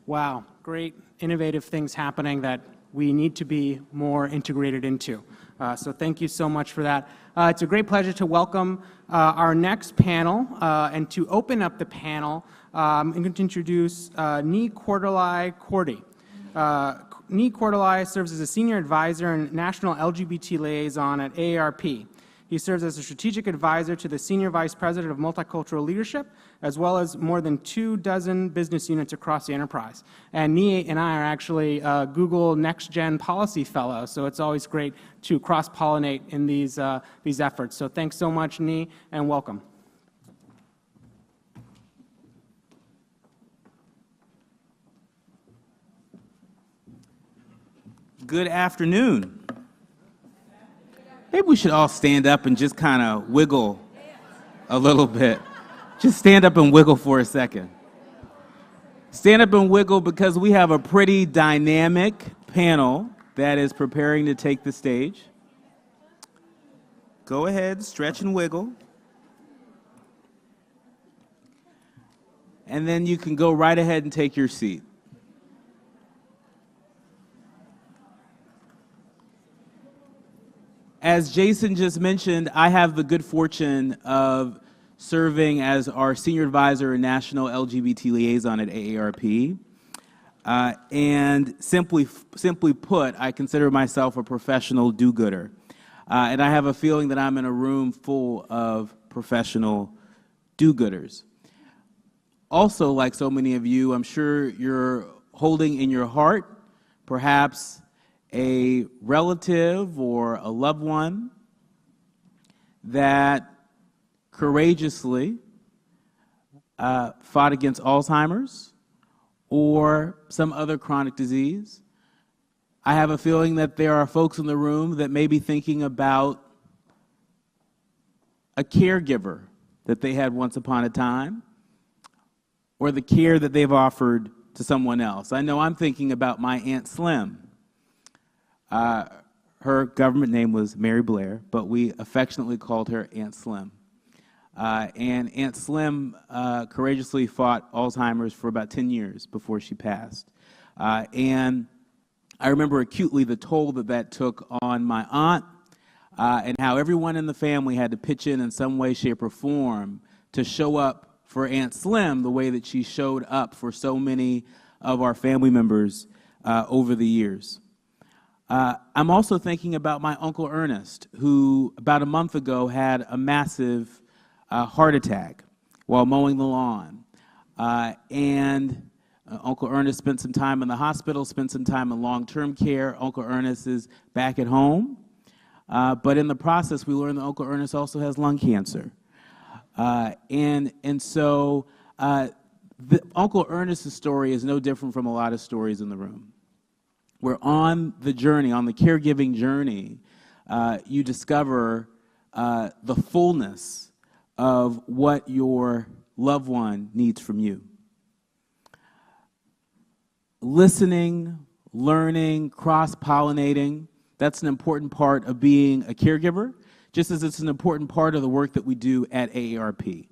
Wow, great innovative things happening that we need to be more integrated into. So thank you so much for that. It's a great pleasure to welcome our next panel, and to open up the panel, I'm going to introduce Nii Quartelai-Cordy. Nii Quartelai serves as a senior advisor and national LGBT liaison at AARP. He serves as a strategic advisor to the Senior Vice President of Multicultural Leadership, as well as more than 24 business units across the enterprise. And Nii and I are actually Google Next Gen Policy Fellows, so it's always great to cross-pollinate in these efforts. So thanks so much, Nii, and welcome. Good afternoon. Maybe we should all stand up and just kind of wiggle a little bit. Just stand up and wiggle for a second. Stand up and wiggle because we have a pretty dynamic panel that is preparing to take the stage. Go ahead, stretch and wiggle. And then you can go right ahead and take your seat. As Jason just mentioned, I have the good fortune of serving as our senior advisor and national LGBT liaison at AARP. And simply put, I consider myself a professional do-gooder. And I have a feeling that I'm in a room full of professional do-gooders. Also, like so many of you, I'm sure you're holding in your heart perhaps a relative or a loved one that courageously fought against Alzheimer's or some other chronic disease. I have a feeling that there are folks in the room that may be thinking about a caregiver that they had once upon a time, or the care that they've offered to someone else. I know I'm thinking about my Aunt Slim. Her government name was Mary Blair, but we affectionately called her Aunt Slim. And Aunt Slim courageously fought Alzheimer's for about 10 years before she passed. And I remember acutely the toll that that took on my aunt, and how everyone in the family had to pitch in some way, shape, or form to show up for Aunt Slim the way that she showed up for so many of our family members over the years. I'm also thinking about my Uncle Ernest, who about a month ago had a massive heart attack while mowing the lawn. Uncle Ernest spent some time in the hospital, spent some time in long-term care. Uncle Ernest is back at home. But in the process, we learned that Uncle Ernest also has lung cancer. So Uncle Ernest's story is no different from a lot of stories in the room. We're on the journey, on the caregiving journey, you discover the fullness of what your loved one needs from you. Listening, learning, cross-pollinating, that's an important part of being a caregiver, just as it's an important part of the work that we do at AARP.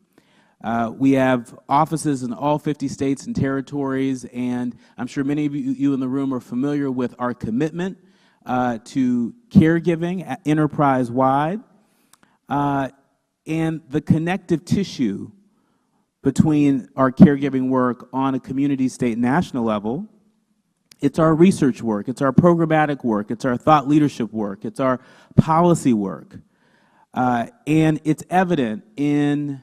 We have offices in all 50 states and territories, and I'm sure many of you in the room are familiar with our commitment to caregiving enterprise-wide, and the connective tissue between our caregiving work on a community, state, and national level. It's our research work, it's our programmatic work, it's our thought leadership work, it's our policy work, and it's evident in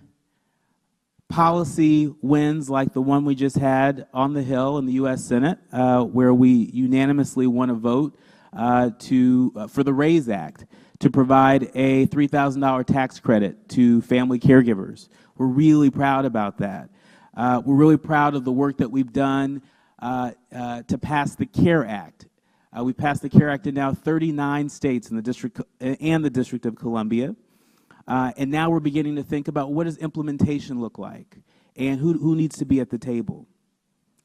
policy wins like the one we just had on the Hill in the U.S. Senate, where we unanimously won a vote for the RAISE Act to provide a $3,000 tax credit to family caregivers. We're really proud about that. We're really proud of the work that we've done to pass the CARE Act. We passed the CARE Act in now 39 states in the District of Columbia. And now we're beginning to think about what does implementation look like and who needs to be at the table.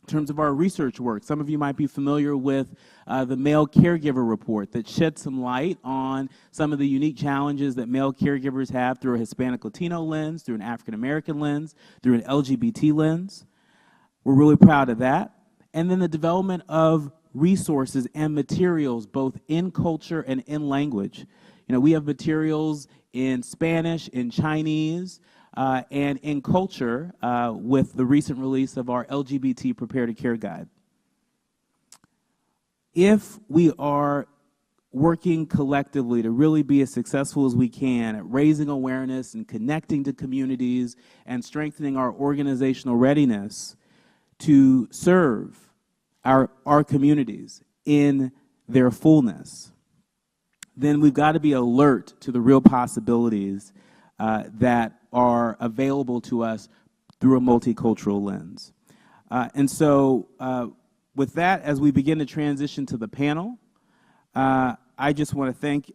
In terms of our research work, some of you might be familiar with the male caregiver report that sheds some light on some of the unique challenges that male caregivers have through a Hispanic Latino lens, through an African American lens, through an LGBT lens. We're really proud of that. And then the development of resources and materials, both in culture and in language. You know, we have materials in Spanish, in Chinese, and in culture with the recent release of our LGBT Prepare to Care Guide. If we are working collectively to really be as successful as we can at raising awareness and connecting to communities and strengthening our organizational readiness to serve our communities in their fullness, then we've got to be alert to the real possibilities that are available to us through a multicultural lens. And so with that, as we begin to transition to the panel, I just want to thank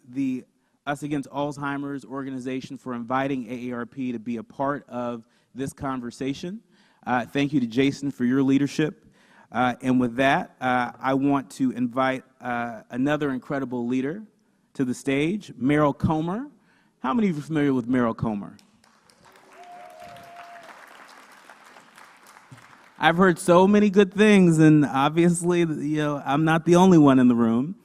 the Us Against Alzheimer's organization for inviting AARP to be a part of this conversation. Thank you to Jason for your leadership. And with that, I want to invite another incredible leader to the stage, Meryl Comer. How many of you are familiar with Meryl Comer? I've heard so many good things, and obviously, you know, I'm not the only one in the room.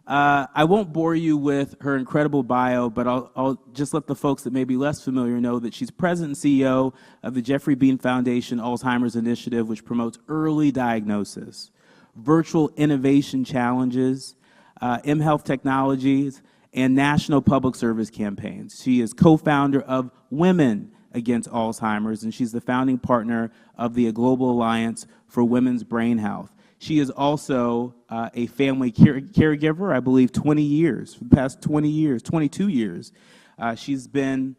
I won't bore you with her incredible bio, but I'll just let the folks that may be less familiar know that she's president and CEO of the Jeffrey Bean Foundation Alzheimer's Initiative, which promotes early diagnosis, virtual innovation challenges, mHealth technologies, and national public service campaigns. She is co-founder of Women Against Alzheimer's, and she's the founding partner of the Global Alliance for Women's Brain Health. She is also a family caregiver, I believe 20 years, for the past 20 years, 22 years. She's been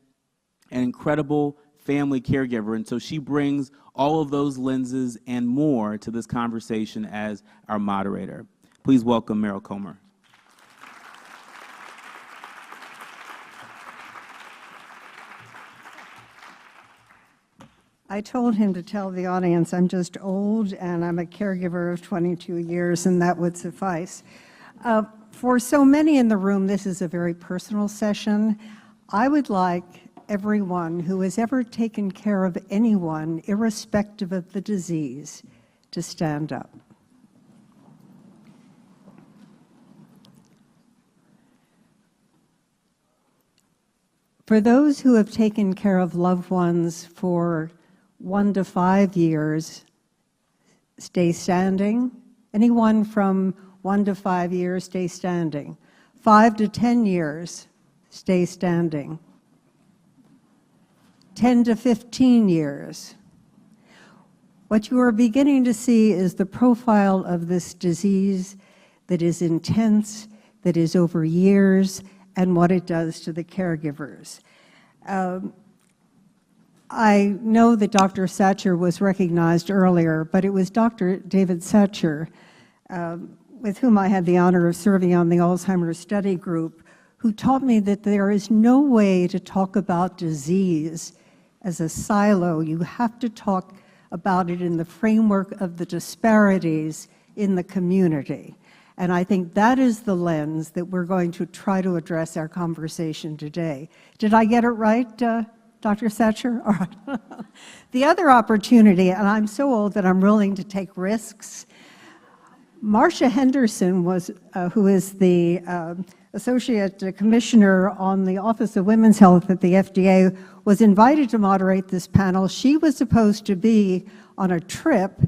an incredible family caregiver, and so she brings all of those lenses and more to this conversation as our moderator. Please welcome Meryl Comer. I told him to tell the audience I'm just old and I'm a caregiver of 22 years, and that would suffice. For so many in the room, this is a very personal session. I would like everyone who has ever taken care of anyone, irrespective of the disease, to stand up. For those who have taken care of loved ones for 1 to 5 years, stay standing. Anyone from 1 to 5 years, stay standing. 5 to 10 years, stay standing. 10 to 15 years. What you are beginning to see is the profile of this disease that is intense, that is over years, and what it does to the caregivers. I know that Dr. Satcher was recognized earlier, but it was Dr. David Satcher, with whom I had the honor of serving on the Alzheimer's Study Group, who taught me that there is no way to talk about disease as a silo. You have to talk about it in the framework of the disparities in the community. And I think that is the lens that we're going to try to address our conversation today. Did I get it right, Dr. Satcher? All right. The other opportunity, and I'm so old that I'm willing to take risks. Marcia Henderson, who is the Associate Commissioner on the Office of Women's Health at the FDA, was invited to moderate this panel. She was supposed to be on a trip.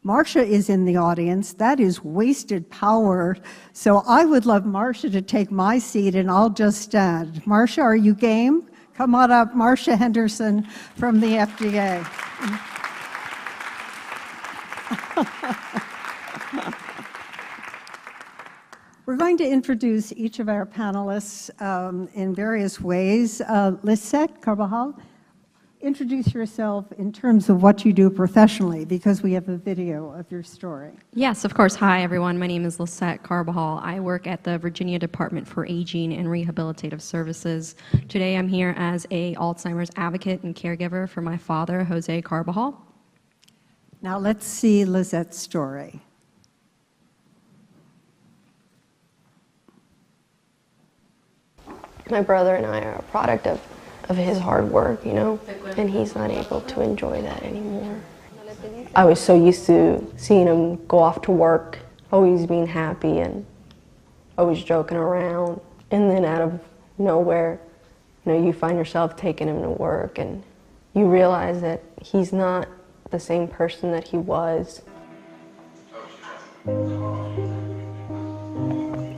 Marcia is in the audience. That is wasted power. So I would love Marcia to take my seat, and I'll just stand. Marcia, are you game? Come on up, Marcia Henderson from the FDA. We're going to introduce each of our panelists in various ways. Lisette Carbajal, introduce yourself in terms of what you do professionally, because we have a video of your story. Yes, of course. Hi, everyone. My name is Lisette Carbajal. I work at the Virginia Department for Aging and Rehabilitative Services. Today, I'm here as a Alzheimer's advocate and caregiver for my father, Jose Carbajal. Now let's see Lisette's story. My brother and I are a product of his hard work, you know, and he's not able to enjoy that anymore. I was so used to seeing him go off to work, always being happy and always joking around. And then out of nowhere, you find yourself taking him to work and you realize that he's not the same person that he was.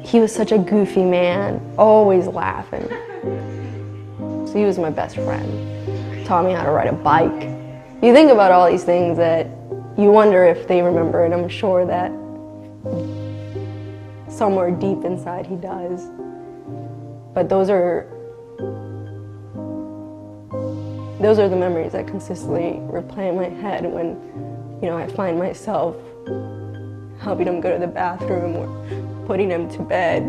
He was such a goofy man, always laughing. So he was my best friend. Taught me how to ride a bike. You think about all these things that you wonder if they remember, and I'm sure that somewhere deep inside he does. But those are the memories that consistently replay in my head when, I find myself helping him go to the bathroom or putting him to bed.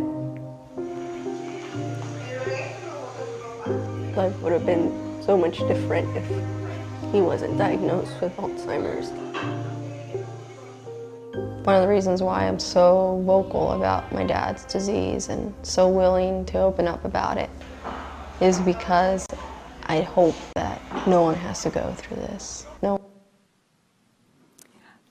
Life would have been so much different if he wasn't diagnosed with Alzheimer's. One of the reasons why I'm so vocal about my dad's disease and so willing to open up about it is because I hope that no one has to go through this. No.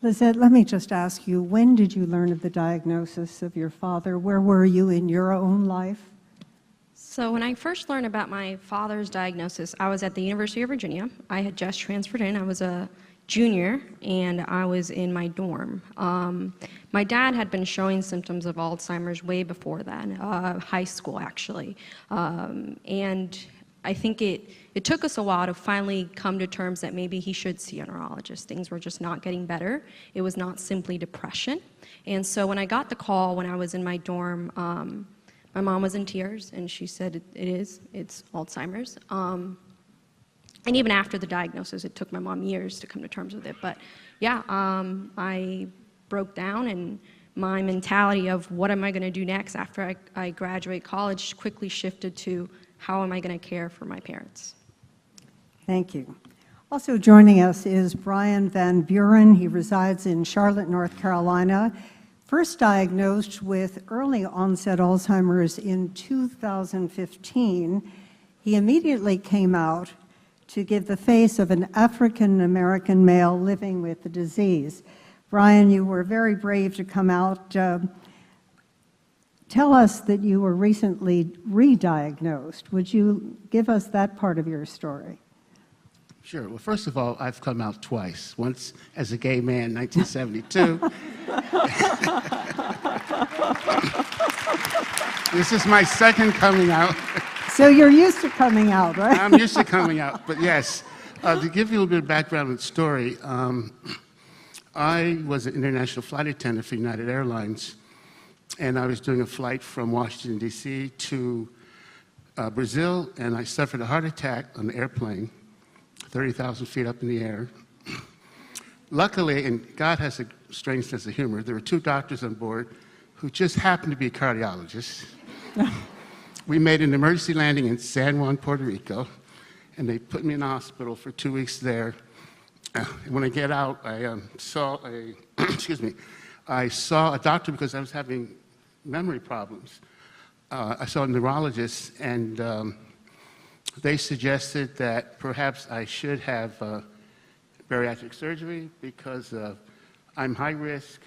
Lizette, let me just ask you, when did you learn of the diagnosis of your father? Where were you in your own life? So when I first learned about my father's diagnosis, I was at the University of Virginia. I had just transferred in. I was a junior, and I was in my dorm. My dad had been showing symptoms of Alzheimer's way before that, high school actually. And I think it took us a while to finally come to terms that maybe he should see a neurologist. Things were just not getting better. It was not simply depression. And so when I got the call when I was in my dorm, my mom was in tears, and she said, it's Alzheimer's. And even after the diagnosis, it took my mom years to come to terms with it. But yeah, I broke down, and my mentality of what am I going to do next after I graduate college quickly shifted to how am I going to care for my parents. Thank you. Also joining us is Brian Van Buren. He resides in Charlotte, North Carolina. First diagnosed with early onset Alzheimer's in 2015, he immediately came out to give the face of an African-American male living with the disease. Brian, you were very brave to come out. Tell us that you were recently re-diagnosed. Would you give us that part of your story? Sure. Well, first of all, I've come out twice. Once as a gay man in 1972. This is my second coming out. So you're used to coming out, right? I'm used to coming out, but yes. To give you a little bit of background on the story, I was an international flight attendant for United Airlines, and I was doing a flight from Washington, D.C. to Brazil, and I suffered a heart attack on the airplane, 30,000 feet up in the air. Luckily, and God has a strange sense of humor, there were two doctors on board who just happened to be cardiologists. We made an emergency landing in San Juan, Puerto Rico, and they put me in the hospital for 2 weeks there. When I get out, I saw a, I saw a doctor because I was having memory problems. I saw a neurologist, and they suggested that perhaps I should have bariatric surgery because I'm high risk,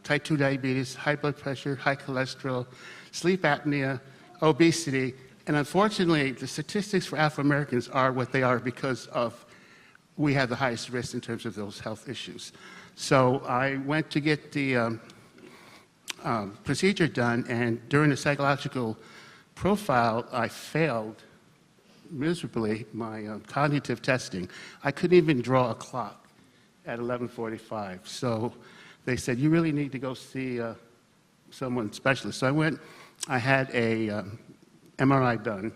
type 2 diabetes, high blood pressure, high cholesterol, sleep apnea, obesity, and unfortunately, the statistics for Afro-Americans are what they are because of we have the highest risk in terms of those health issues. So I went to get the procedure done, and during the psychological profile, I failed miserably my cognitive testing. I couldn't even draw a clock at 11:45. So they said, you really need to go see someone specialist. So I went, I had a MRI done,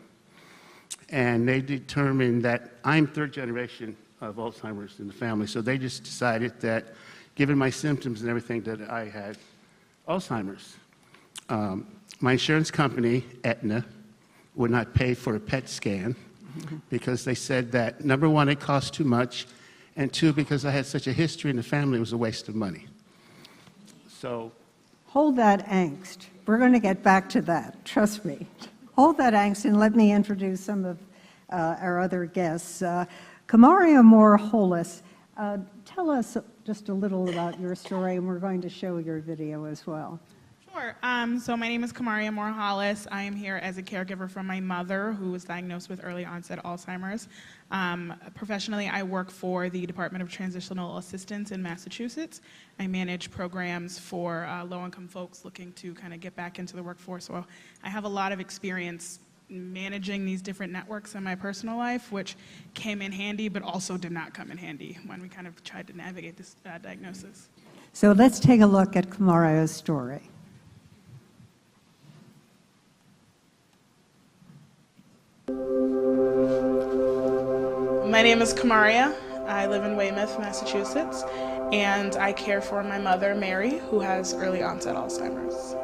and they determined that I'm third generation of Alzheimer's in the family. So they just decided that, given my symptoms and everything, that I had Alzheimer's. My insurance company, Aetna, would not pay for a PET scan because they said that, number one, it cost too much, and two, because I had such a history in the family, it was a waste of money. So, hold that angst. We're going to get back to that, trust me. Hold that angst, and let me introduce some of our other guests. Kamaria Moore Hollis, Tell us just a little about your story, and we're going to show your video as well. Sure. So my name is Kamaria Morales. I am here as a caregiver for my mother, who was diagnosed with early onset Alzheimer's. Professionally, I work for the Department of Transitional Assistance in Massachusetts. I manage programs for low-income folks looking to kind of get back into the workforce. So I have a lot of experience managing these different networks in my personal life, which came in handy, but also did not come in handy when we kind of tried to navigate this diagnosis. So let's take a look at Kamaria's story. My name is Kamaria. I live in Weymouth, Massachusetts, and I care for my mother, Mary, who has early onset Alzheimer's.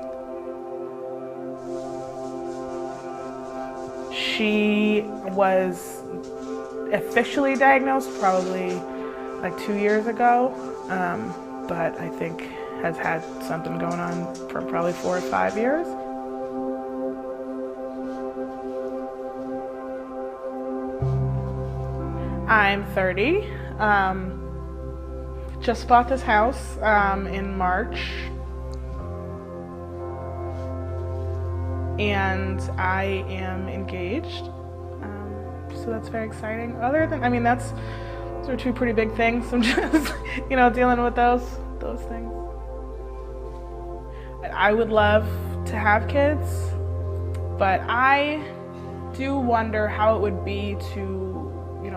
She was officially diagnosed probably like 2 years ago, but I think has had something going on for probably 4 or 5 years. I'm 30. Just bought this house in March. And I am engaged. So that's very exciting. Other than, I mean, those are two pretty big things. I'm just, dealing with those things. I would love to have kids, but I do wonder how it would be to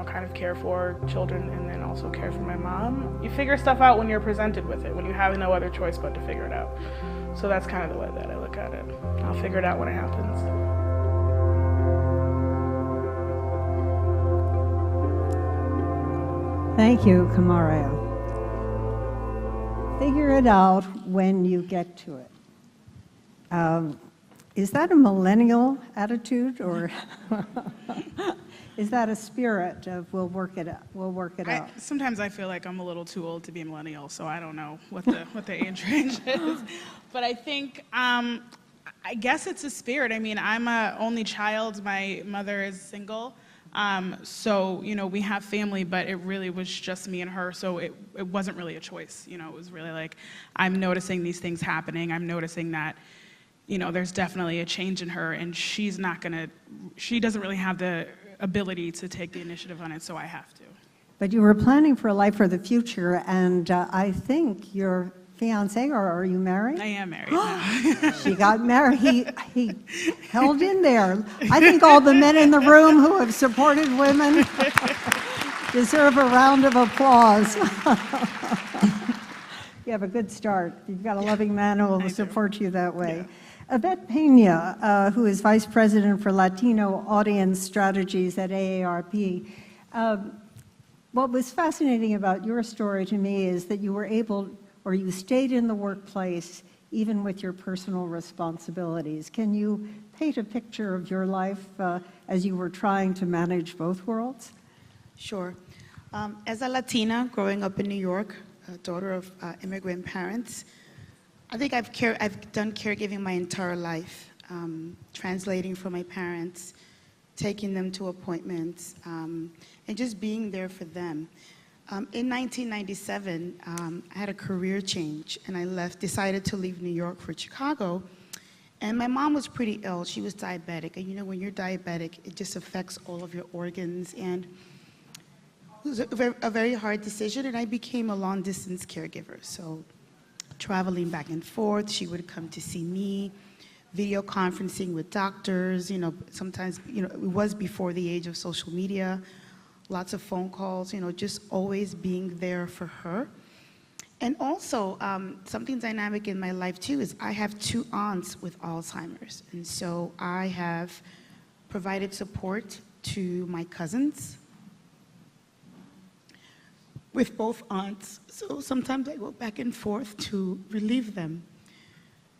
kind of care for children and then also care for my mom. You figure stuff out when you're presented with it, when you have no other choice but to figure it out. So that's kind of the way that I look at it. I'll figure it out when it happens. Thank you, Kamaria. Figure it out when you get to it. Is that a millennial attitude, or is that a spirit of we'll work it out? Sometimes I feel like I'm a little too old to be a millennial, so I don't know what the age range is. But I think, I guess it's a spirit. I mean, I'm an only child. My mother is single. So, we have family, but it really was just me and her. So it wasn't really a choice. It was really like, I'm noticing these things happening. I'm noticing that, there's definitely a change in her, and she doesn't really have the ability to take the initiative on it, so I have to. But you were planning for a life for the future, and I think your fiancé, or are you married? I am married now. She got married. He held in there. I think all the men in the room who have supported women deserve a round of applause. You have a good start. You've got a loving man who will support you that way. Yeah. Abed Pena, who is Vice President for Latino Audience Strategies at AARP. What was fascinating about your story to me is that you were able, or you stayed in the workplace even with your personal responsibilities. Can you paint a picture of your life as you were trying to manage both worlds? Sure. As a Latina growing up in New York, a daughter of immigrant parents, I think I've done caregiving my entire life, translating for my parents, taking them to appointments, and just being there for them. In 1997, I had a career change, and I decided to leave New York for Chicago. And my mom was pretty ill. She was diabetic, and when you're diabetic, it just affects all of your organs. And it was a very hard decision, and I became a long-distance caregiver. So traveling back and forth, she would come to see me, video conferencing with doctors, sometimes, it was before the age of social media, lots of phone calls, just always being there for her. And also, something dynamic in my life too is I have 2 aunts with Alzheimer's. And so I have provided support to my cousins with both aunts. So sometimes I go back and forth to relieve them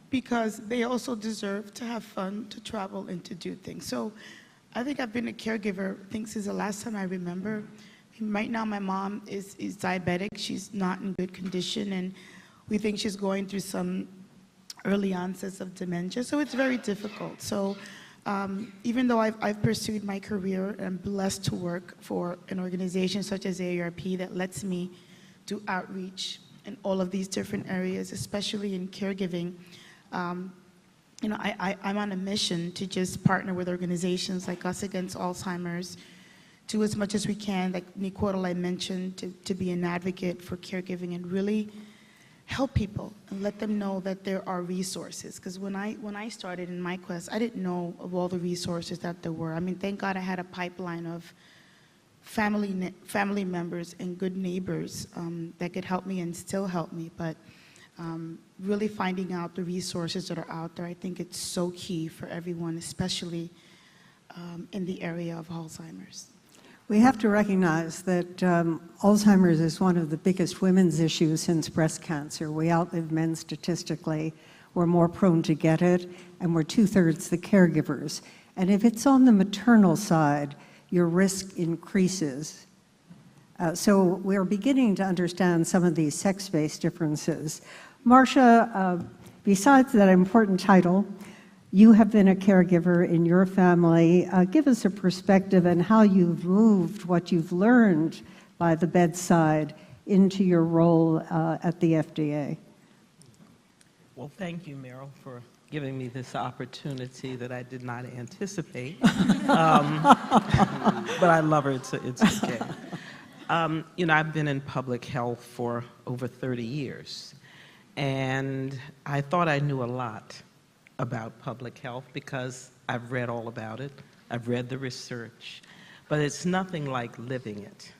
because they also deserve to have fun, to travel, and to do things. So I think I've been a caregiver, I think since the last time I remember. Right now my mom is diabetic. She's not in good condition, and we think she's going through some early onsets of dementia, so it's very difficult. So even though I've pursued my career, I'm blessed to work for an organization such as AARP that lets me do outreach in all of these different areas, especially in caregiving. You know, I'm on a mission to just partner with organizations like Us Against Alzheimer's, do as much as we can, like Nicole I mentioned, to be an advocate for caregiving and really help people and let them know that there are resources. Because when I started in my quest, I didn't know of all the resources that there were. I mean, thank God I had a pipeline of family members and good neighbors that could help me and still help me. But really finding out the resources that are out there, I think it's so key for everyone, especially in the area of Alzheimer's. We have to recognize that Alzheimer's is one of the biggest women's issues since breast cancer. We outlive men statistically. We're more prone to get it, and we're 2/3 the caregivers. And if it's on the maternal side, your risk increases. So we're beginning to understand some of these sex-based differences. Marcia, besides that important title, you have been a caregiver in your family. Give us a perspective on how you've moved what you've learned by the bedside into your role at the FDA. Well, thank you, Meryl, for giving me this opportunity that I did not anticipate. But I love her, it's okay. You know, I've been in public health for over 30 years, and I thought I knew a lot about public health because I've read all about it. I've read the research, but it's nothing like living it.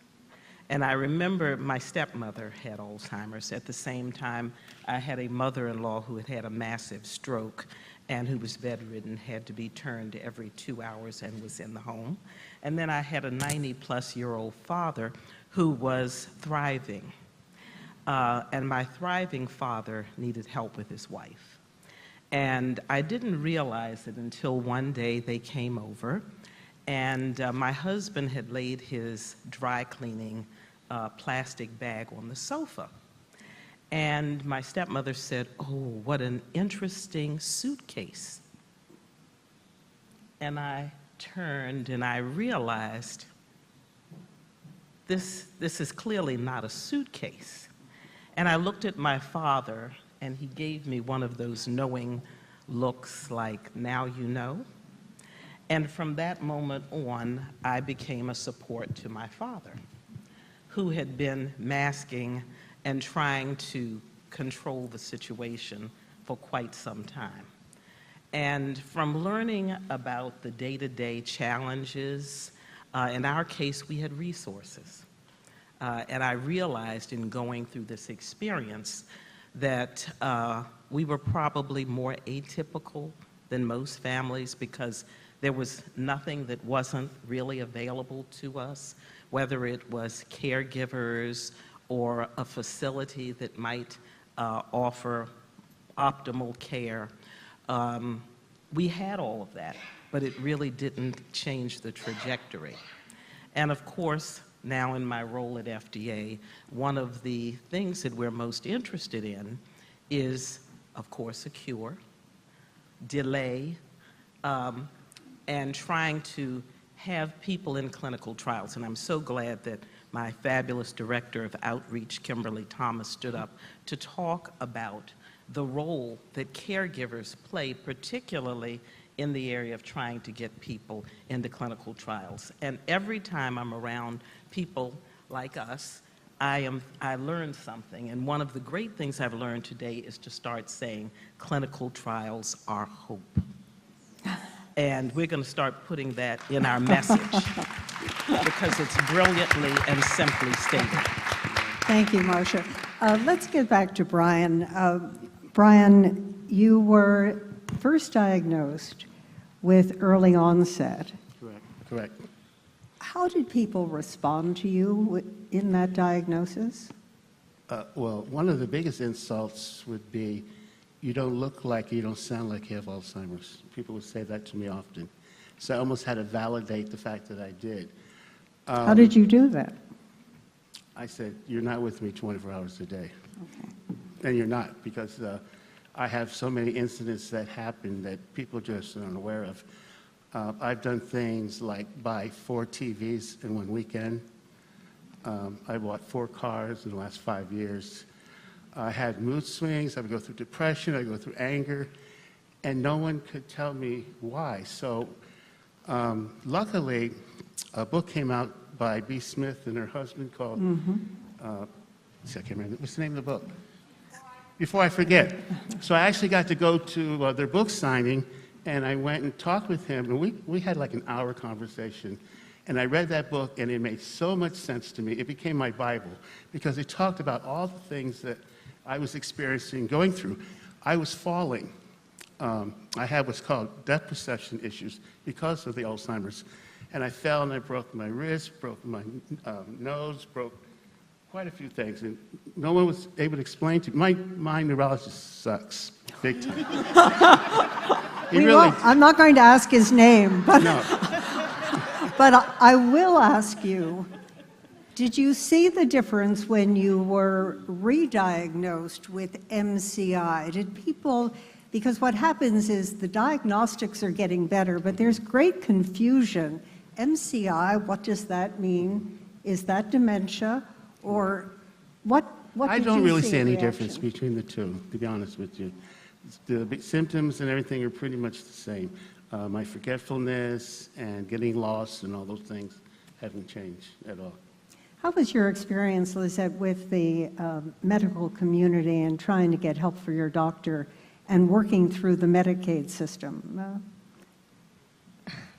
And I remember my stepmother had Alzheimer's. At the same time, I had a mother-in-law who had had a massive stroke and who was bedridden, had to be turned every 2 hours and was in the home. And then I had a 90-plus-year-old father who was thriving. And my thriving father needed help with his wife. And I didn't realize it until one day they came over, and my husband had laid his dry cleaning plastic bag on the sofa. And my stepmother said, "Oh, what an interesting suitcase." And I turned and I realized this is clearly not a suitcase. And I looked at my father, and he gave me one of those knowing looks like, "Now you know." And from that moment on, I became a support to my father, who had been masking and trying to control the situation for quite some time. And from learning about the day-to-day challenges, in our case, we had resources. And I realized in going through this experience that we were probably more atypical than most families because there was nothing that wasn't really available to us, whether it was caregivers or a facility that might offer optimal care. We had all of that, but it really didn't change the trajectory. And of course, now in my role at FDA, one of the things that we're most interested in is, of course, a cure, delay, and trying to have people in clinical trials. And I'm so glad that my fabulous director of outreach, Kimberly Thomas, stood up to talk about the role that caregivers play, particularly in the area of trying to get people into clinical trials. And every time I'm around people like us, I learned something. And one of the great things I've learned today is to start saying clinical trials are hope. And we're going to start putting that in our message because it's brilliantly and simply stated. Thank you, Marcia. Let's get back to Brian. Brian, you were first diagnosed with early onset. Correct. How did people respond to you in that diagnosis? Well, one of the biggest insults would be, "You don't look like, you don't sound like you have Alzheimer's." People would say that to me often. So I almost had to validate the fact that I did. How did you do that? I said, "You're not with me 24 hours a day." Okay. And you're not, because I have so many incidents that happen that people just aren't aware of. I've done things like buy 4 TVs in one weekend. I bought 4 cars in the last 5 years. I had mood swings. I would go through depression. I would go through anger. And no one could tell me why. So luckily, a book came out by B. Smith and her husband called, I can't remember, what's the name of the book? Before I forget. So I actually got to go to their book signing, and I went and talked with him, and we had like an hour conversation. And I read that book, and it made so much sense to me. It became my Bible, because it talked about all the things that I was experiencing, going through. I was falling. I had what's called depth perception issues because of the Alzheimer's. And I fell, and I broke my wrist, broke my nose, broke quite a few things. And no one was able to explain to me. My neurologist sucks, big time. I'm not going to ask his name, but, No. but I will ask you, did you see the difference when you were re-diagnosed with MCI? Did people, because what happens is the diagnostics are getting better, but there's great confusion. MCI, what does that mean? Is that dementia? Or what I did don't you really see see in any reaction? difference between the two, to be honest with you. The big symptoms and everything are pretty much the same. My forgetfulness and getting lost and all those things haven't changed at all. How was your experience, Lizette, with the medical community and trying to get help for your doctor and working through the Medicaid system?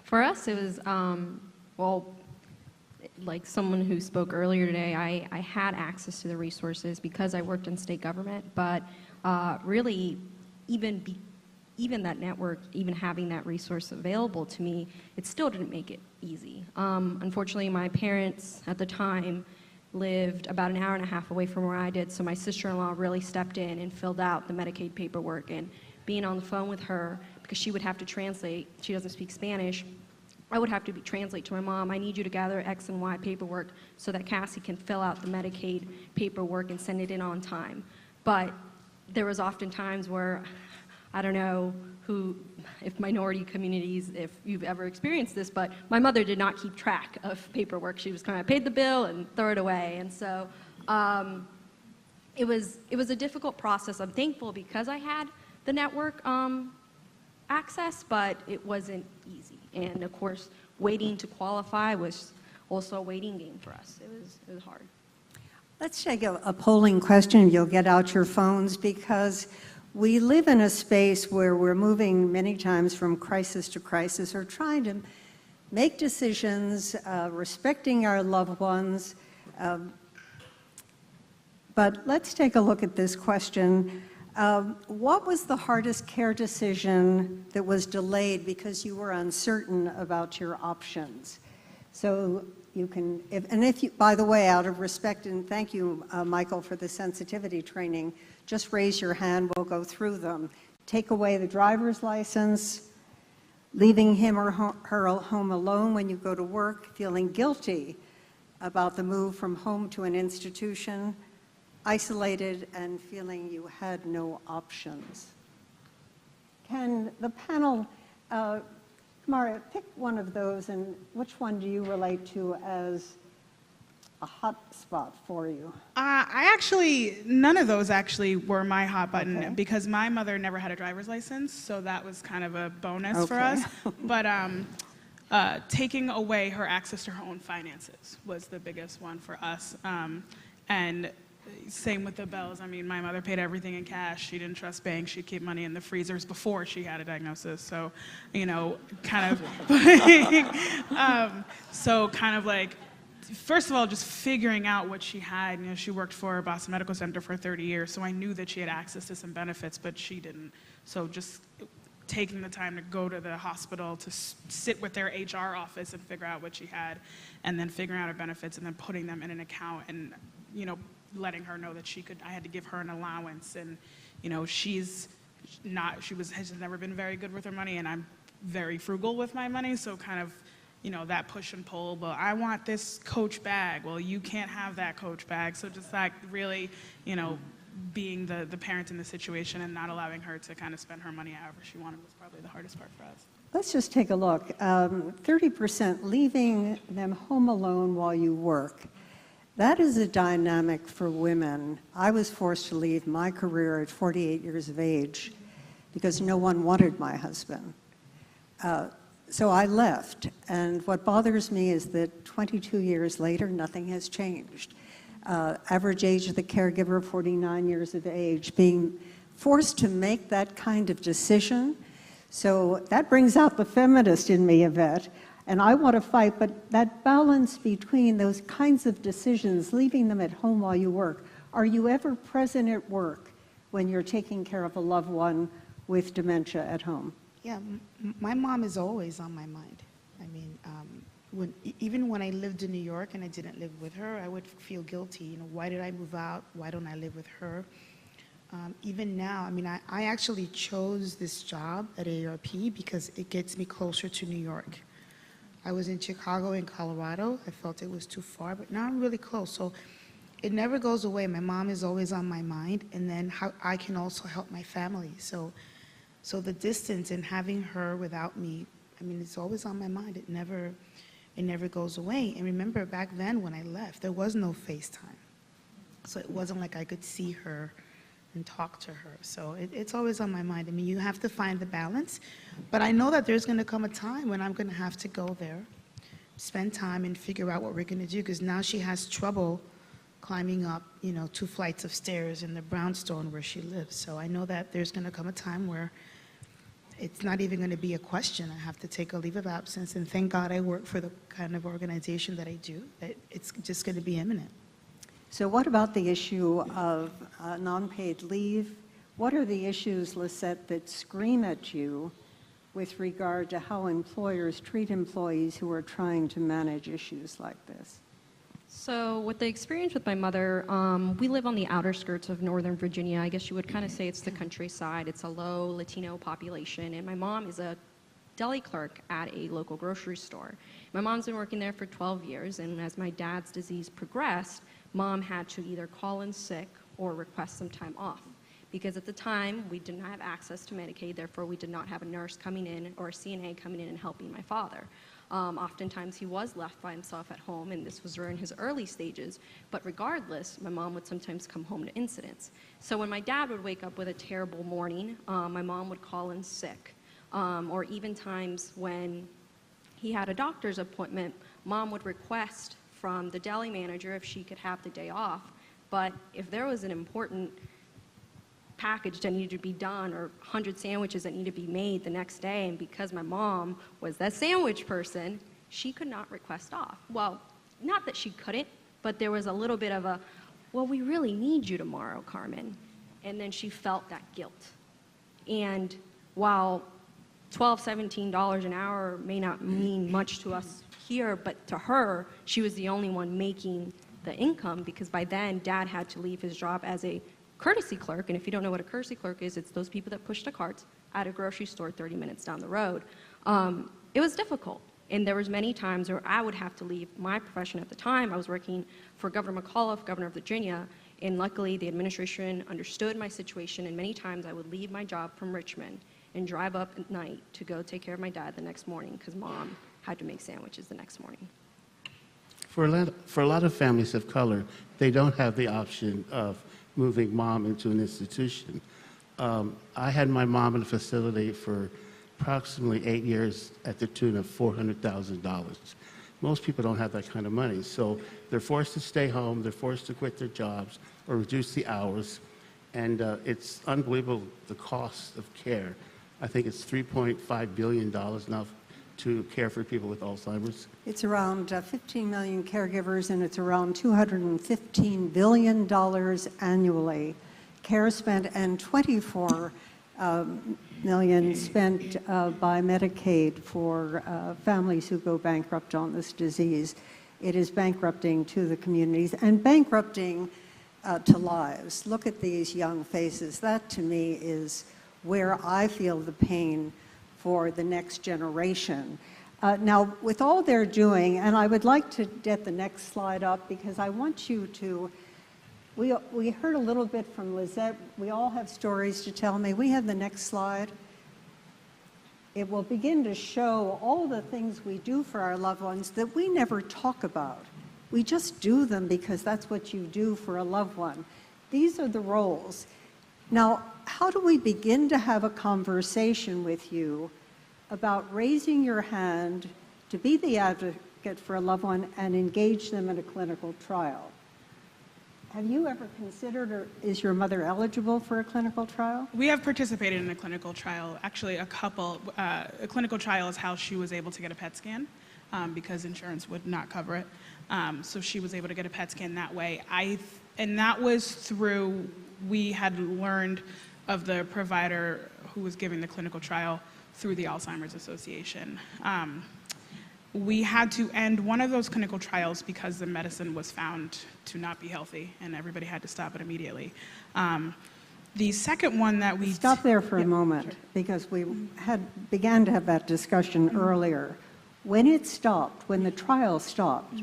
For us, it was, well, like someone who spoke earlier today, I had access to the resources because I worked in state government, but really, even that network, even having that resource available to me, it still didn't make it easy. Unfortunately, my parents at the time lived about an hour and a half away from where I did, so my sister-in-law really stepped in and filled out the Medicaid paperwork, and being on the phone with her, because she would have to translate, she doesn't speak Spanish, I would have to translate to my mom, I need you to gather X and Y paperwork so that Cassie can fill out the Medicaid paperwork and send it in on time. But there was often times where, I don't know if minority communities, if you've ever experienced this, but my mother did not keep track of paperwork. She was kind of paid the bill and throw it away. And so it was a difficult process. I'm thankful because I had the network access, but it wasn't easy. And of course, waiting to qualify was also a waiting game for us. It was hard. Let's take a polling question. You'll get out your phones, because we live in a space where we're moving many times from crisis to crisis, or trying to make decisions, respecting our loved ones. But let's take a look at this question. What was the hardest care decision that was delayed because you were uncertain about your options? So you can, by the way, out of respect, and thank you, Michael, for the sensitivity training, just raise your hand, we'll go through them. Take away the driver's license, leaving him or her home alone when you go to work, feeling guilty about the move from home to an institution, isolated and feeling you had no options. Can the panel, Kamaria, pick one of those, and which one do you relate to as a hot spot for you? None of those actually were my hot button, Okay. because my mother never had a driver's license, so that was kind of a bonus for us. But taking away her access to her own finances was the biggest one for us. And same with the bills. I mean, my mother paid everything in cash. She didn't trust banks. She'd keep money in the freezers before she had a diagnosis. So, kind of, like, first of all, just figuring out what she had. She worked for Boston Medical Center for 30 years, so I knew that she had access to some benefits, but she didn't. So just taking the time to go to the hospital, to sit with their HR office and figure out what she had, and then figuring out her benefits, and then putting them in an account, and, letting her know that I had to give her an allowance, and, she has never been very good with her money, and I'm very frugal with my money, so kind of, that push and pull. Well, I want this Coach bag. Well, you can't have that Coach bag. So just like really, being the parent in the situation and not allowing her to kind of spend her money however she wanted was probably the hardest part for us. Let's just take a look. 30% leaving them home alone while you work. That is a dynamic for women. I was forced to leave my career at 48 years of age because no one wanted my husband. So I left, and what bothers me is that 22 years later, nothing has changed. Average age of the caregiver, 49 years of age, being forced to make that kind of decision. So that brings out the feminist in me, Yvette, and I want to fight, but that balance between those kinds of decisions, leaving them at home while you work, are you ever present at work when you're taking care of a loved one with dementia at home? Yeah, my mom is always on my mind. I mean, even when I lived in New York and I didn't live with her, I would feel guilty. You know, why did I move out? Why don't I live with her? Even now, I mean, I actually chose this job at AARP because it gets me closer to New York. I was in Chicago and Colorado. I felt it was too far, but now I'm really close. So it never goes away. My mom is always on my mind, and then how I can also help my family. So the distance and having her without me, I mean, it's always on my mind. It never goes away. And remember, back then when I left, there was no FaceTime. So it wasn't like I could see her and talk to her. So it's always on my mind. I mean, you have to find the balance. But I know that there's going to come a time when I'm going to have to go there, spend time and figure out what we're going to do, because now she has trouble climbing up, 2 flights of stairs in the brownstone where she lives. So I know that there's going to come a time where it's not even going to be a question. I have to take a leave of absence, and thank God I work for the kind of organization that I do, that it's just going to be imminent. So what about the issue of non-paid leave? What are the issues, Lisette, that scream at you with regard to how employers treat employees who are trying to manage issues like this? So with the experience with my mother, we live on the outer skirts of Northern Virginia. I guess you would kind of say it's the countryside. It's a low Latino population, and my mom is a deli clerk at a local grocery store. My mom's been working there for 12 years, and as my dad's disease progressed, Mom had to either call in sick or request some time off, because at the time we did not have access to Medicaid, therefore we did not have a nurse coming in or a CNA coming in and helping my father. Oftentimes he was left by himself at home, and this was during his early stages, but regardless, my mom would sometimes come home to incidents. So when my dad would wake up with a terrible morning, my mom would call in sick, or even times when he had a doctor's appointment, Mom would request from the deli manager if she could have the day off, but if there was an important package that needed to be done or 100 sandwiches that needed to be made the next day, and because my mom was that sandwich person, she could not request off. Well, not that she couldn't, but there was a little bit of a, well, we really need you tomorrow, Carmen. And then she felt that guilt. And while $12, $17 an hour may not mean much to us here, but to her, she was the only one making the income, because by then Dad had to leave his job as a courtesy clerk. And if you don't know what a courtesy clerk is, it's those people that push the carts at a grocery store 30 minutes down the road. It was difficult. And there was many times where I would have to leave my profession at the time. I was working for Governor McAuliffe, governor of Virginia, and luckily the administration understood my situation, and many times I would leave my job from Richmond and drive up at night to go take care of my dad the next morning because Mom had to make sandwiches the next morning. For a lot of families of color, they don't have the option of moving Mom into an institution. I had my mom in a facility for approximately 8 years at the tune of $400,000. Most people don't have that kind of money, so they're forced to stay home, they're forced to quit their jobs or reduce the hours, and it's unbelievable the cost of care. I think it's $3.5 billion now to care for people with Alzheimer's. It's around 15 million caregivers, and it's around $215 billion annually. Care spent, and 24 million spent by Medicaid for families who go bankrupt on this disease. It is bankrupting to the communities and bankrupting to lives. Look at these young faces. That, to me, is where I feel the pain for the next generation. Now, with all they're doing, and I would like to get the next slide up because I want you to, we heard a little bit from Lisette. We all have stories to tell. May we have the next slide? It will begin to show all the things we do for our loved ones that we never talk about We just do them because that's what you do for a loved one. These are the roles. Now, how do we begin to have a conversation with you about raising your hand to be the advocate for a loved one and engage them in a clinical trial? Have you ever considered, or is your mother eligible for a clinical trial? We have participated in a clinical trial, actually a couple. A clinical trial is how she was able to get a PET scan because insurance would not cover it. So she was able to get a PET scan that way. And that was through, we had learned of the provider who was giving the clinical trial through the Alzheimer's Association. We had to end one of those clinical trials because the medicine was found to not be healthy, and everybody had to stop it immediately. The second one that we... Stop there for a moment, because we began to have that discussion earlier. When it stopped, when the trial stopped,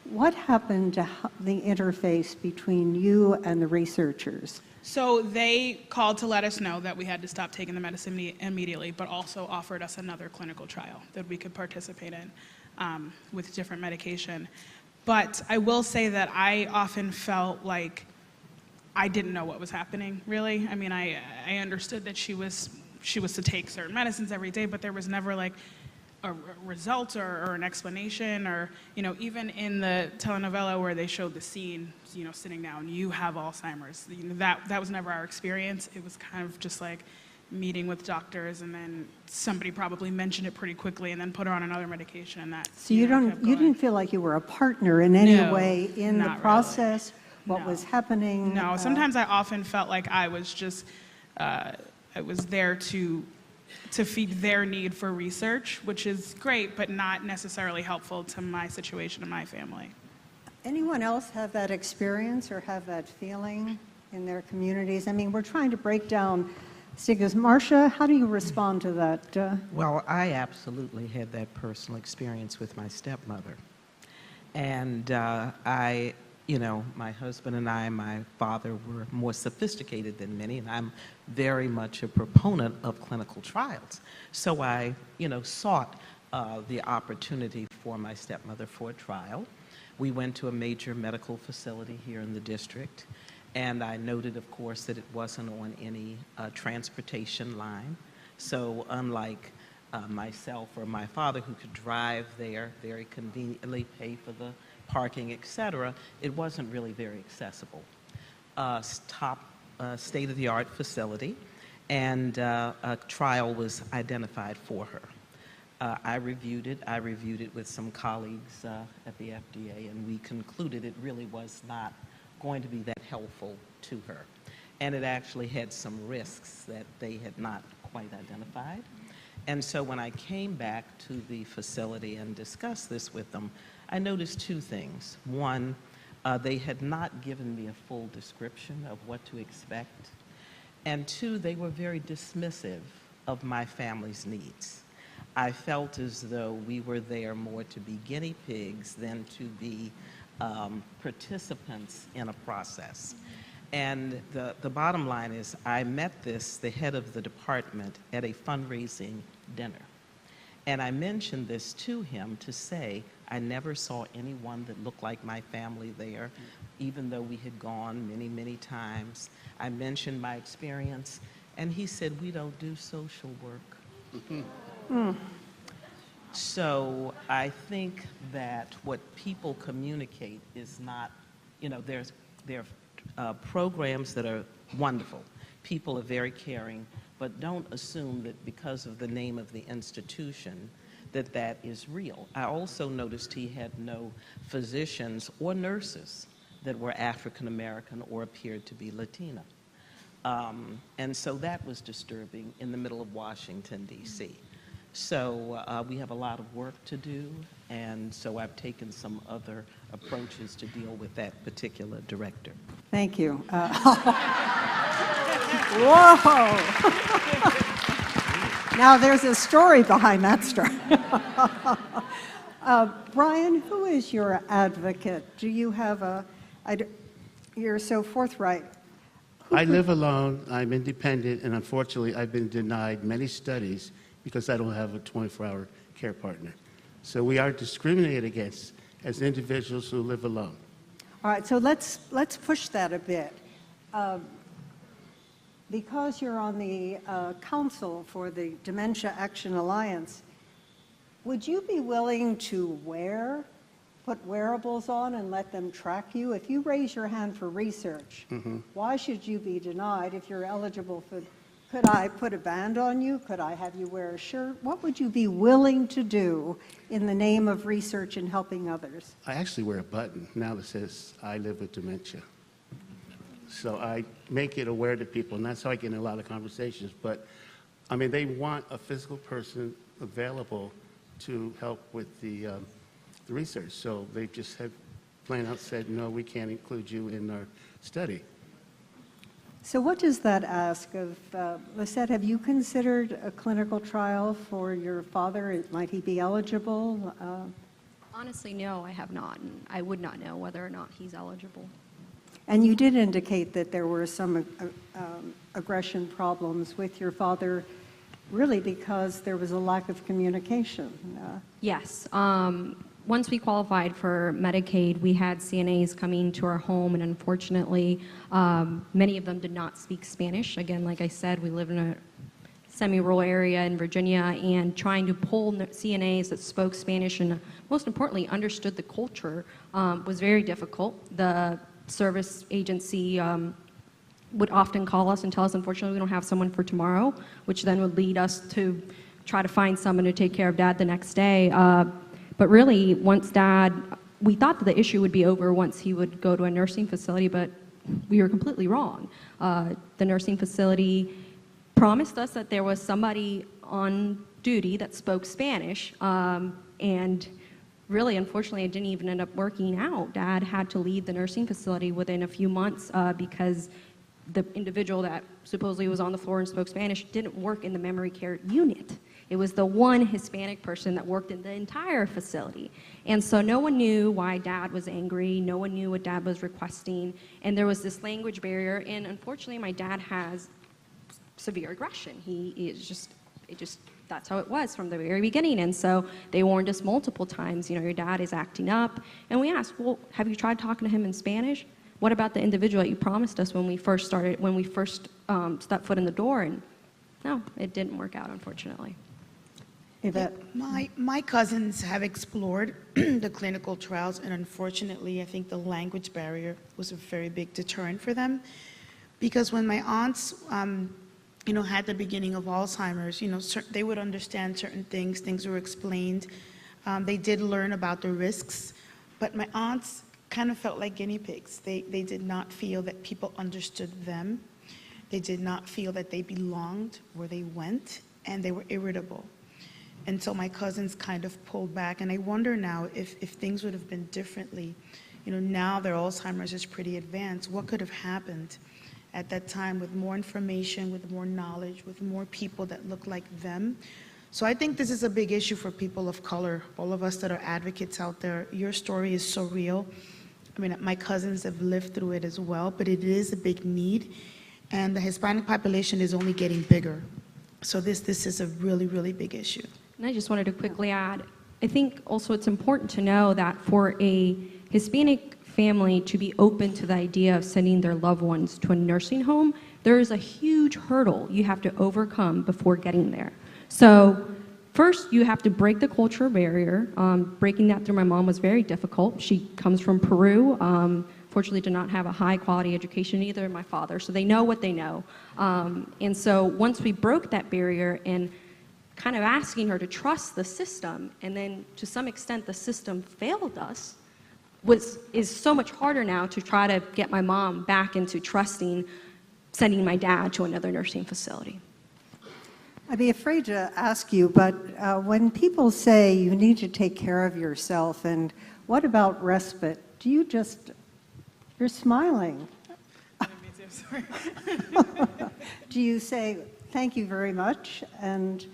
what happened to the interface between you and the researchers? So they called to let us know that we had to stop taking the medicine immediately, but also offered us another clinical trial that we could participate in with different medication. But I will say that I often felt like I didn't know what was happening, really. I mean, I understood that she was to take certain medicines every day, but there was never like a result or an explanation, or, you know, even in the telenovela where they showed the scene, you know, sitting down, you have Alzheimer's. You know, that was never our experience. It was kind of just like meeting with doctors, and then somebody probably mentioned it pretty quickly and then put her on another medication, and that. So you didn't feel like you were a partner in any way in the process? Really. What was happening? No, sometimes I often felt like I was just, I was there to feed their need for research, which is great, but not necessarily helpful to my situation and my family. Anyone else have that experience or have that feeling in their communities? I mean, we're trying to break down stigmas. Marcia, how do you respond to that? Well, I absolutely had that personal experience with my stepmother. And you know, my husband and I, my father, were more sophisticated than many, and I'm very much a proponent of clinical trials. So I, you know, sought the opportunity for my stepmother for a trial. We went to a major medical facility here in the district, and I noted, of course, that it wasn't on any transportation line. So unlike myself or my father, who could drive there very conveniently, pay for the parking, etc., it wasn't really very accessible. Top state-of-the-art facility, and a trial was identified for her. I reviewed it with some colleagues at the FDA, and we concluded it really was not going to be that helpful to her. And it actually had some risks that they had not quite identified. And so when I came back to the facility and discussed this with them, I noticed two things. One, they had not given me a full description of what to expect. And two, they were very dismissive of my family's needs. I felt as though we were there more to be guinea pigs than to be participants in a process. And the bottom line is, I met the head of the department at a fundraising dinner. And I mentioned this to him to say, I never saw anyone that looked like my family there, even though we had gone many, many times. I mentioned my experience, and he said, we don't do social work. So I think that what people communicate is not, you know, there are programs that are wonderful. People are very caring, but don't assume that because of the name of the institution that is real. I also noticed he had no physicians or nurses that were African American or appeared to be Latina. And so that was disturbing in the middle of Washington, D.C. So we have a lot of work to do, and so I've taken some other approaches to deal with that particular director. Thank you. Whoa! Now there's a story behind that story. Brian, who is your advocate? Do you have you're so forthright. I live alone, I'm independent, and unfortunately I've been denied many studies because I don't have a 24-hour care partner. So we are discriminated against as individuals who live alone. All right, so let's push that a bit. Because you're on the council for the Dementia Action Alliance, would you be willing to put wearables on and let them track you? If you raise your hand for research, why should you be denied if you're eligible for? Could I put a band on you? Could I have you wear a shirt? What would you be willing to do in the name of research and helping others? I actually wear a button now that says, I live with dementia. So I make it aware to people, and that's how I get in a lot of conversations. But, I mean, they want a physical person available to help with the research. So they just have plain out said, no, we can't include you in our study. So what does that ask of, Lisette, have you considered a clinical trial for your father? Might he be eligible? Honestly, no, I have not, and I would not know whether or not he's eligible. And you did indicate that there were some aggression problems with your father, really because there was a lack of communication. Yes. Once we qualified for Medicaid, we had CNAs coming to our home, and unfortunately, many of them did not speak Spanish. Again, like I said, we live in a semi-rural area in Virginia, and trying to pull CNAs that spoke Spanish and, most importantly, understood the culture was very difficult. The service agency would often call us and tell us, unfortunately, we don't have someone for tomorrow, which then would lead us to try to find someone to take care of Dad the next day. But really, once Dad, we thought that the issue would be over once he would go to a nursing facility, but we were completely wrong. The nursing facility promised us that there was somebody on duty that spoke Spanish, and really, unfortunately, it didn't even end up working out. Dad had to leave the nursing facility within a few months because the individual that supposedly was on the floor and spoke Spanish didn't work in the memory care unit. It was the one Hispanic person that worked in the entire facility. And so no one knew why Dad was angry. No one knew what Dad was requesting. And there was this language barrier. And unfortunately, my dad has severe aggression. He is just, that's how it was from the very beginning. And so they warned us multiple times, your dad is acting up. And we asked, well, have you tried talking to him in Spanish? What about the individual that you promised us when we first stepped foot in the door? And no, it didn't work out, unfortunately. My cousins have explored the clinical trials, and unfortunately, I think the language barrier was a very big deterrent for them. Because when my aunts, had the beginning of Alzheimer's, they would understand certain things. Things were explained. They did learn about the risks, but my aunts kind of felt like guinea pigs. They did not feel that people understood them. They did not feel that they belonged where they went, and they were irritable. And so my cousins kind of pulled back, and I wonder now if things would have been differently. Now their Alzheimer's is pretty advanced. What could have happened at that time with more information, with more knowledge, with more people that look like them? So I think this is a big issue for people of color, all of us that are advocates out there. Your story is so real. I mean, my cousins have lived through it as well, but it is a big need, and the Hispanic population is only getting bigger. So this is a really, really big issue. And I just wanted to quickly add, I think also it's important to know that for a Hispanic family to be open to the idea of sending their loved ones to a nursing home, there is a huge hurdle you have to overcome before getting there. So first, you have to break the cultural barrier. Breaking that through my mom was very difficult. She comes from Peru. Fortunately, did not have a high quality education, either did my father, so they know what they know. And so once we broke that barrier and kind of asking her to trust the system, and then to some extent the system failed us, is so much harder now to try to get my mom back into trusting sending my dad to another nursing facility. I'd be afraid to ask you, but when people say you need to take care of yourself, and what about respite? Do you just, you're smiling. Sorry. Do you say, thank you very much, and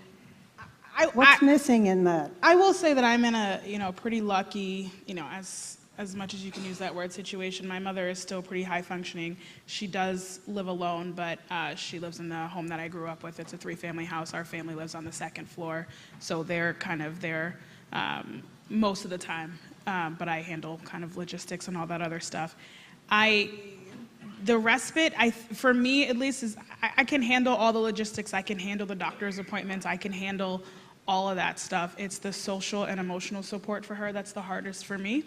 what's missing in that? I will say that I'm in a, pretty lucky, as much as you can use that word, situation. My mother is still pretty high functioning. She does live alone, but she lives in the home that I grew up with. It's a 3-family house. Our family lives on the 2nd floor, so they're kind of there most of the time. but I handle kind of logistics and all that other stuff. The respite, for me at least, is I can handle all the logistics. I can handle the doctor's appointments. I can handle all of that stuff. It's the social and emotional support for her that's the hardest for me.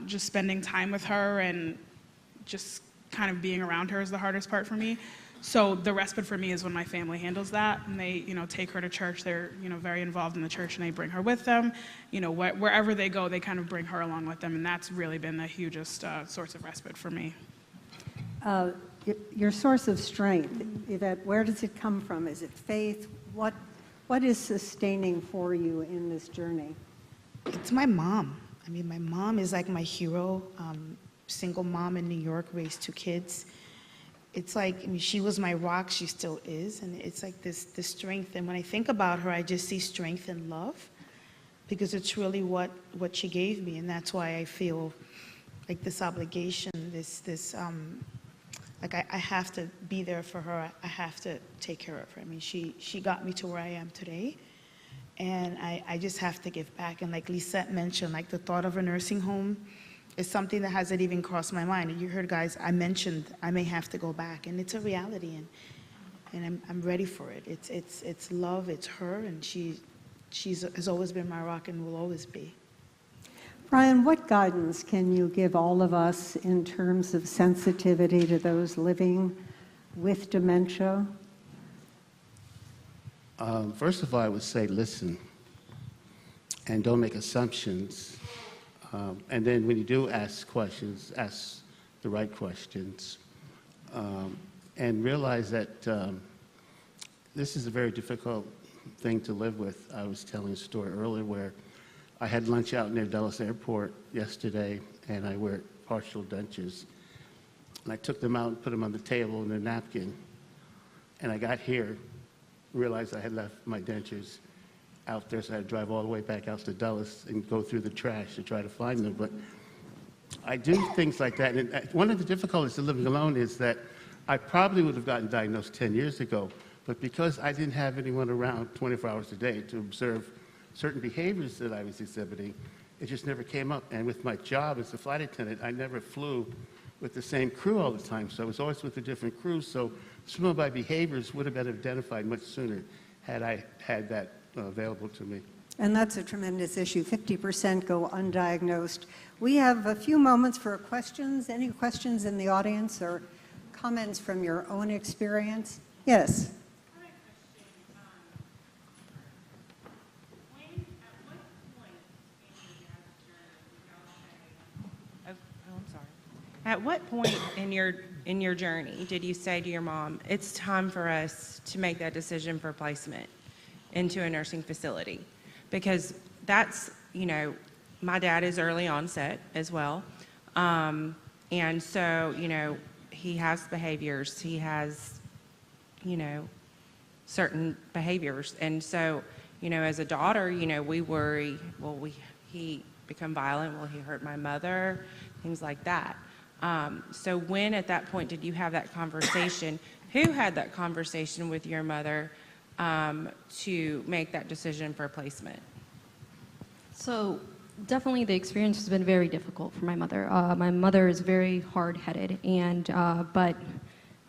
Just spending time with her and just kind of being around her is the hardest part for me. So the respite for me is when my family handles that, and they, take her to church. They're, very involved in the church, and they bring her with them. Wherever they go, they kind of bring her along with them, and that's really been the hugest source of respite for me. Your source of strength, Yvette, where does it come from? Is it faith? What is sustaining for you in this journey? It's my mom. I mean, my mom is like my hero. Single mom in New York, raised 2 kids. It's like, she was my rock, she still is, and it's like this strength. And when I think about her, I just see strength and love, because it's really what she gave me, and that's why I feel like this obligation, like I have to be there for her. I have to take care of her. I mean, she got me to where I am today, and I just have to give back. And like Lisette mentioned, like the thought of a nursing home is something that hasn't even crossed my mind. And you heard, guys, I mentioned I may have to go back, and it's a reality, and I'm ready for it. It's love, it's her, and she has always been my rock and will always be. Brian, what guidance can you give all of us in terms of sensitivity to those living with dementia? First of all, I would say listen and don't make assumptions. And then when you do ask questions, ask the right questions. And realize that this is a very difficult thing to live with. I was telling a story earlier where I had lunch out near Dulles Airport yesterday, and I wear partial dentures. And I took them out and put them on the table in a napkin. And I got here, realized I had left my dentures out there, so I had to drive all the way back out to Dulles and go through the trash to try to find them. But I do things like that. And one of the difficulties of living alone is that I probably would have gotten diagnosed 10 years ago, but because I didn't have anyone around 24 hours a day to observe certain behaviors that I was exhibiting, it just never came up. And with my job as a flight attendant, I never flew with the same crew all the time, so I was always with a different crew. So some of my behaviors would have been identified much sooner had I had that available to me. And that's a tremendous issue. 50% go undiagnosed. We have a few moments for questions. Any questions in the audience or comments from your own experience? Yes. At what point in your journey did you say to your mom, it's time for us to make that decision for placement into a nursing facility? Because that's, my dad is early onset as well. And so, he has behaviors, he has, certain behaviors. And so, as a daughter, we worry, will he become violent? Will he hurt my mother? Things like that. So when at that point did you have that conversation? Who had that conversation with your mother to make that decision for placement? So definitely the experience has been very difficult for my mother. My mother is very hard-headed, and but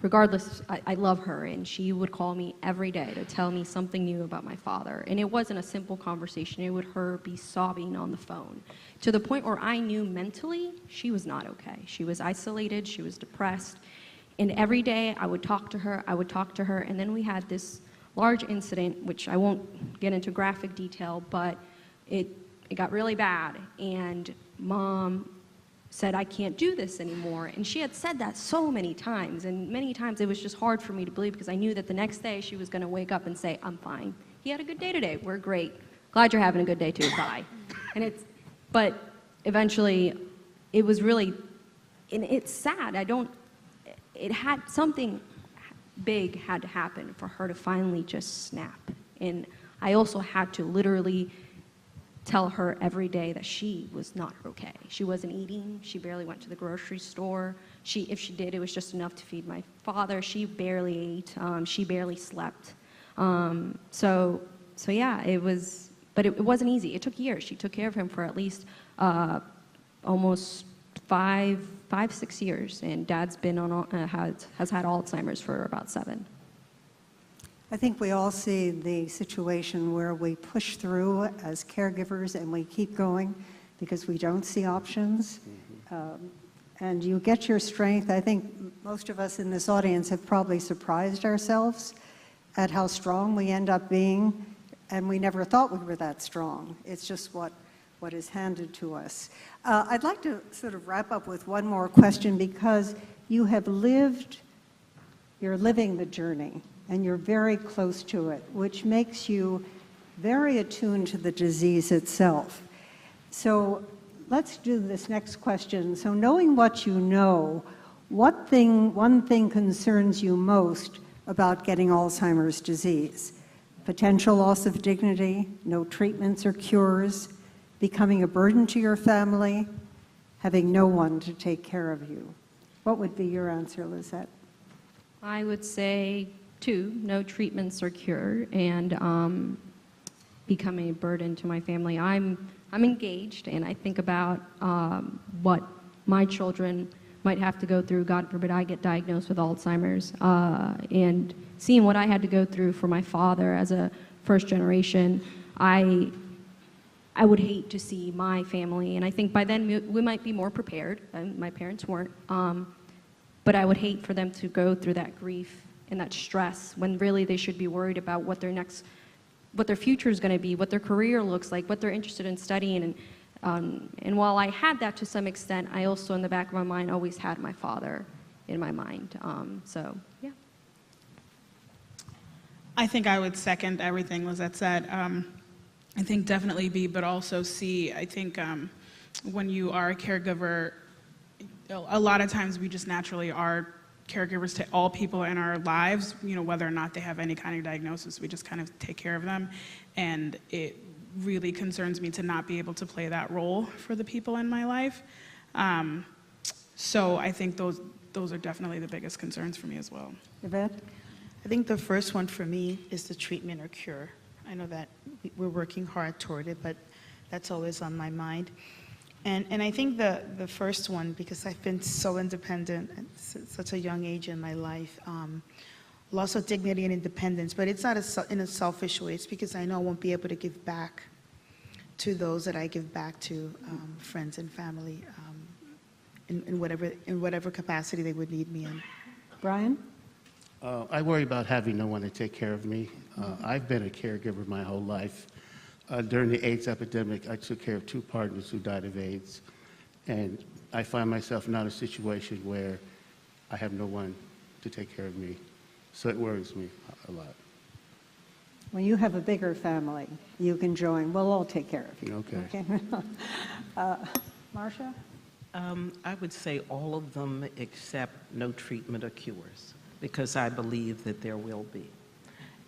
regardless, I love her, and she would call me every day to tell me something new about my father. And it wasn't a simple conversation. It would her be sobbing on the phone to the point where I knew mentally she was not okay. She was isolated, she was depressed. And every day I would talk to her, and then we had this large incident, which I won't get into graphic detail, but it got really bad. And Mom said, I can't do this anymore. And she had said that so many times, and many times it was just hard for me to believe, because I knew that the next day she was going to wake up and say, I'm fine. He had a good day today. We're great. Glad you're having a good day too. Bye. But eventually it was really, and it's sad. It had something big had to happen for her to finally just snap. And I also had to literally tell her every day that she was not okay. She wasn't eating. She barely went to the grocery store. If she did, it was just enough to feed my father. She barely ate. She barely slept. So yeah, it was but it wasn't easy. It took years. She took care of him for at least almost 6 years, and Dad's been on has had Alzheimer's for about 7. I think we all see the situation where we push through as caregivers and we keep going because we don't see options. And you get your strength. I think most of us in this audience have probably surprised ourselves at how strong we end up being, and we never thought we were that strong. It's just what is handed to us. I'd like to sort of wrap up with one more question, because you're living the journey, and you're very close to it, which makes you very attuned to the disease itself. So let's do this next question. So knowing what you know, one thing concerns you most about getting Alzheimer's disease? Potential loss of dignity, no treatments or cures, becoming a burden to your family, having no one to take care of you. What would be your answer, Lizette? I would say 2, no treatments or cure, and becoming a burden to my family. I'm engaged, and I think about what my children might have to go through. God forbid I get diagnosed with Alzheimer's, and seeing what I had to go through for my father as a first generation, I would hate to see my family, and I think by then we might be more prepared. My parents weren't, but I would hate for them to go through that grief and that stress when really they should be worried about what their future is going to be, what their career looks like, what they're interested in studying. And while I had that to some extent, I also in the back of my mind always had my father in my mind. So yeah. I think I would second everything Lizette said. I think definitely B, but also C. I think when you are a caregiver, a lot of times we just naturally are caregivers to all people in our lives, whether or not they have any kind of diagnosis, we just kind of take care of them. And it really concerns me to not be able to play that role for the people in my life. So I think those are definitely the biggest concerns for me as well. Yvette? I think the first one for me is the treatment or cure. I know that we're working hard toward it, but that's always on my mind. And I think the first one, because I've been so independent at such a young age in my life, loss of dignity and independence, but it's not in a selfish way. It's because I know I won't be able to give back to those that I give back to, friends and family, in whatever capacity they would need me in. Brian? I worry about having no one to take care of me. I've been a caregiver my whole life. During the AIDS epidemic, I took care of 2 partners who died of AIDS, and I find myself now in a situation where I have no one to take care of me. So it worries me a lot. When you have a bigger family, you can join. We'll all take care of you. Okay. Marcia? I would say all of them except no treatment or cures, because I believe that there will be.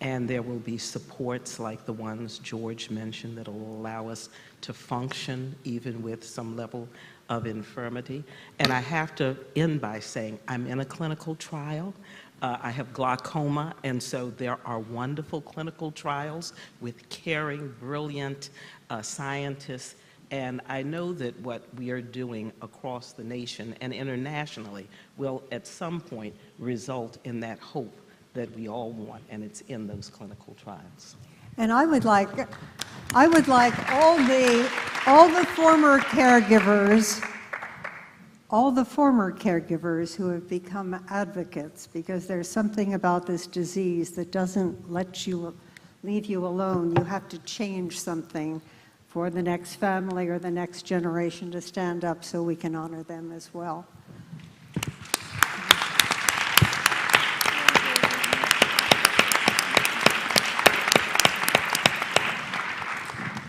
And there will be supports like the ones George mentioned that will allow us to function even with some level of infirmity. And I have to end by saying I'm in a clinical trial. I have glaucoma, and so there are wonderful clinical trials with caring, brilliant scientists. And I know that what we are doing across the nation and internationally will at some point result in that hope that we all want, and it's in those clinical trials. And I would like all the former caregivers who have become advocates, because there's something about this disease that doesn't leave you alone. You have to change something for the next family or the next generation to stand up, so we can honor them as well.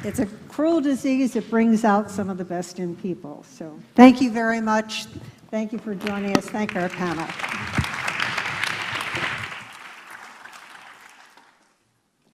It's a cruel disease. It brings out some of the best in people. So thank you very much. Thank you for joining us. Thank our panel.